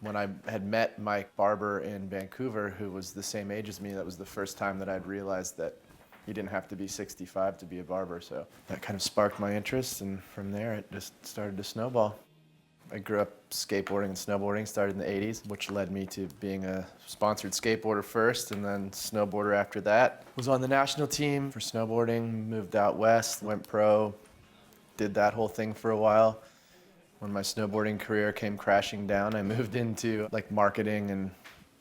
When I had met Mike Barber in Vancouver, who was the same age as me, that was the first time that I'd realized that you didn't have to be 65 to be a barber. So that kind of sparked my interest, and from there it just started to snowball. I grew up skateboarding and snowboarding, started in the 80s, which led me to being a sponsored skateboarder first and then snowboarder after that. Was on the national team for snowboarding, moved out west, went pro, did that whole thing for a while. When my snowboarding career came crashing down, I moved into like marketing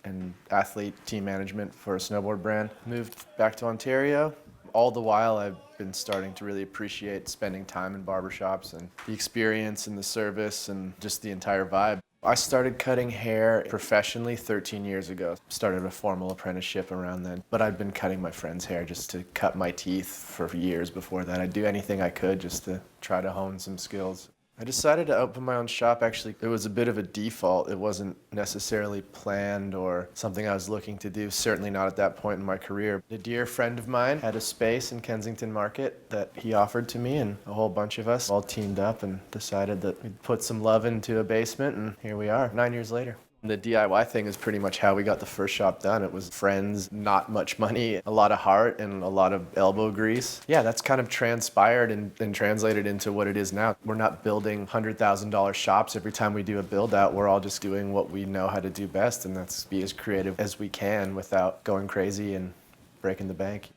and athlete team management for a snowboard brand. Moved back to Ontario. All the while I've been starting to really appreciate spending time in barbershops and the experience and the service and just the entire vibe. I started cutting hair professionally 13 years ago. Started a formal apprenticeship around then, but I'd been cutting my friends' hair just to cut my teeth for years before that. I'd do anything I could just to try to hone some skills. I decided to open my own shop. Actually, it was a bit of a default. It wasn't necessarily planned or something I was looking to do, certainly not at that point in my career. A dear friend of mine had a space in Kensington Market that he offered to me, and a whole bunch of us all teamed up and decided that we'd put some love into a basement, and here we are, 9 years later. The DIY thing is pretty much how we got the first shop done. It was friends, not much money, a lot of heart, and a lot of elbow grease. Yeah, that's kind of transpired and translated into what it is now. We're not building $100,000 shops every time we do a build out. We're all just doing what we know how to do best, and that's be as creative as we can without going crazy and breaking the bank.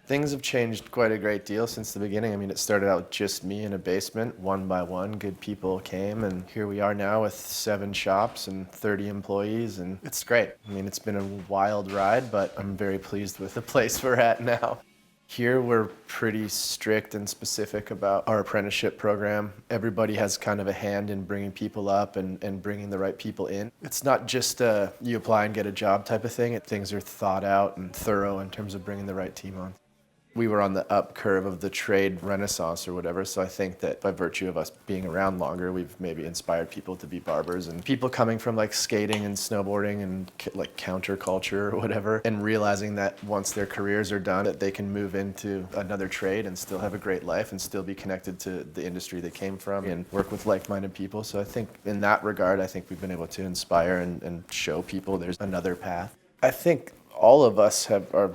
Things have changed quite a great deal since the beginning. I mean, it started out with just me in a basement, one by one. Good people came, and here we are now with 7 shops and 30 employees, and it's great. I mean, it's been a wild ride, but I'm very pleased with the place we're at now. Here we're pretty strict and specific about our apprenticeship program. Everybody has kind of a hand in bringing people up and bringing the right people in. It's not just you apply and get a job type of thing. Things are thought out and thorough in terms of bringing the right team on. We were on the up curve of the trade renaissance or whatever, so I think that by virtue of us being around longer, we've maybe inspired people to be barbers, and people coming from like skating and snowboarding and like counterculture or whatever, and realizing that once their careers are done, that they can move into another trade and still have a great life and still be connected to the industry they came from and work with like-minded people. So I think in that regard, I think we've been able to inspire and show people there's another path. I think all of us are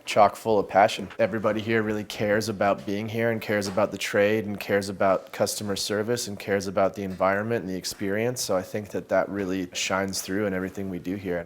chock full of passion. Everybody here really cares about being here and cares about the trade and cares about customer service and cares about the environment and the experience. So I think that really shines through in everything we do here.